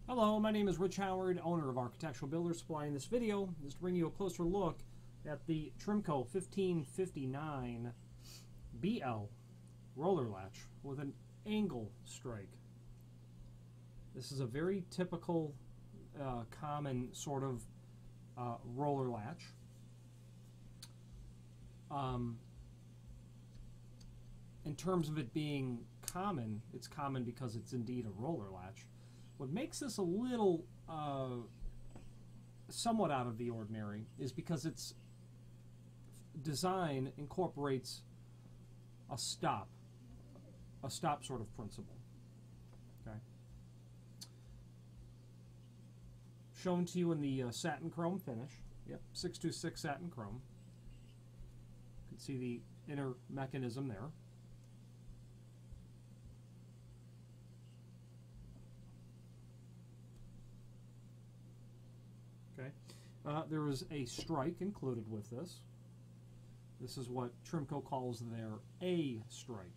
Hello, my name is Rich Howard, owner of Architectural Builder Supply. In this video is to bring you a closer look at the Trimco 1559 BL roller latch with an angle strike. This is a very typical, common sort of roller latch. In terms of it being common, it's common because it's indeed a roller latch. What makes this a little somewhat out of the ordinary is because its design incorporates a stop sort of principle. Okay. Shown to you in the satin chrome finish. Yep, 626 satin chrome. You can see the inner mechanism there. Okay. There is a strike included with this. This is what Trimco calls their A strike.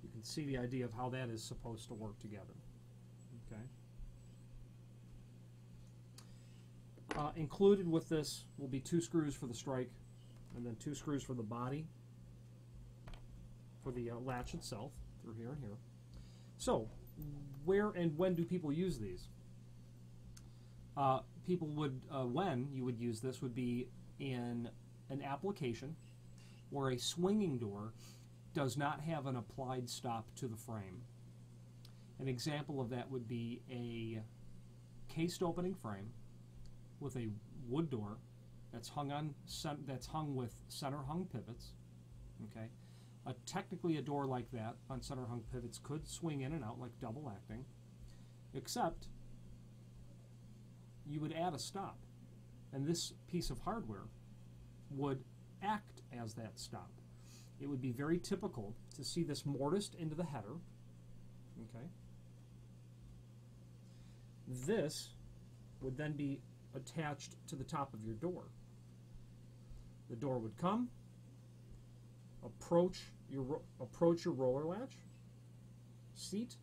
You can see the idea of how that is supposed to work together. Okay. Included with this will be 2 screws for the strike, and then 2 screws for the body, for the latch itself, through here and here. So, where and when do people use these? People would, when you would use this would be in an application where a swinging door does not have an applied stop to the frame. An example of that would be a cased opening frame with a wood door that's hung with center hung pivots. Okay. Technically, a door like that on center hung pivots could swing in and out like double acting, except you would add a stop, and this piece of hardware would act as that stop. It would be very typical to see this mortised into the header. Okay. This would then be attached to the top of your door. The door would come, approach your roller latch, seat,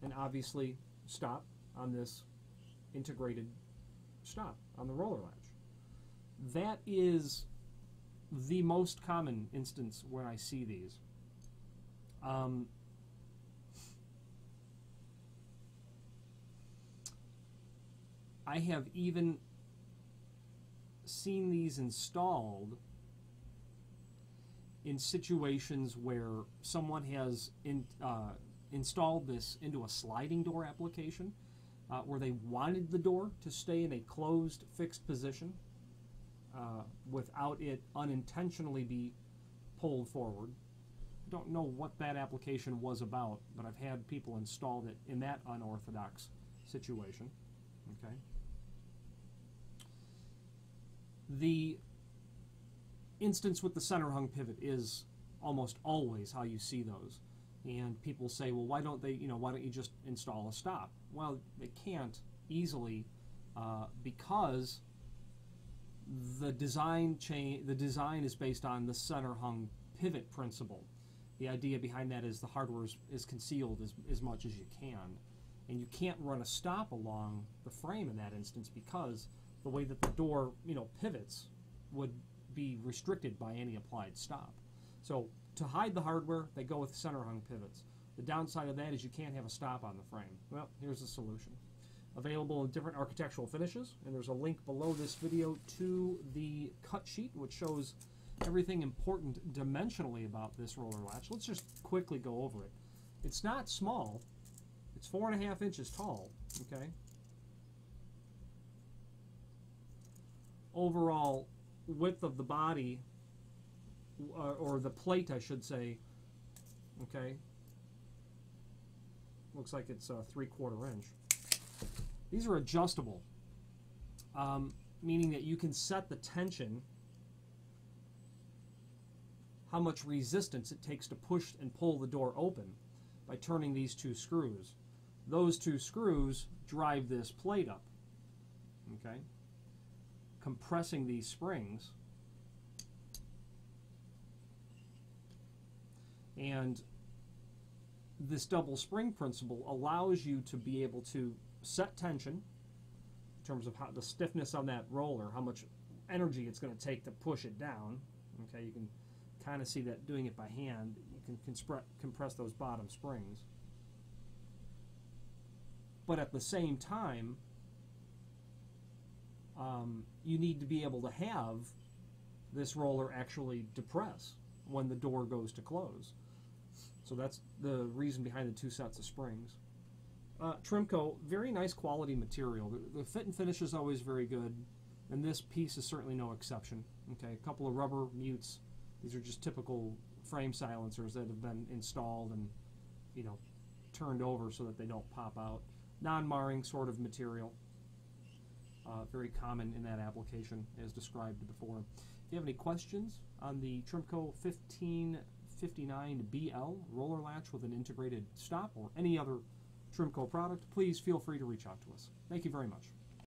and obviously stop on this integrated stop on the roller latch. That is the most common instance when I see these. I have even seen these installed in situations where someone has installed this into a sliding door application, where they wanted the door to stay in a closed, fixed position without it unintentionally be pulled forward. I don't know what that application was about, but I've had people install it in that unorthodox situation. Okay. The instance with the center hung pivot is almost always how you see those, and people say, well, why don't you just install a stop? Well, they can't easily because the design is based on the center hung pivot principle. The idea behind that is the hardware is concealed as much as you can, and you can't run a stop along the frame in that instance because the way that the door pivots would be restricted by any applied stop. So to hide the hardware, they go with center hung pivots. The downside of that is you can't have a stop on the frame. Well, here's the solution. Available in different architectural finishes, and there's a link below this video to the cut sheet which shows everything important dimensionally about this roller latch. Let's just quickly go over it. It's not small. It's 4.5 inches tall. Okay. Overall width of the body, or the plate I should say, okay, looks like it's 3/4 inch. These are adjustable, meaning that you can set the tension, how much resistance it takes to push and pull the door open by turning these 2 screws. Those 2 screws drive this plate up, okay, compressing these springs, and this double spring principle allows you to be able to set tension in terms of how the stiffness on that roller, how much energy it's going to take to push it down. Okay, you can kind of see that doing it by hand. You can compress those bottom springs. But at the same time, you need to be able to have this roller actually depress when the door goes to close. So that's the reason behind the two sets of springs. Trimco, very nice quality material. The fit and finish is always very good, and this piece is certainly no exception. Okay, a couple of rubber mutes. These are just typical frame silencers that have been installed and, you know, turned over so that they don't pop out. Non-marring sort of material. Very common in that application as described before. If you have any questions on the Trimco 1559BL roller latch with an integrated stop or any other Trimco product, please feel free to reach out to us. Thank you very much.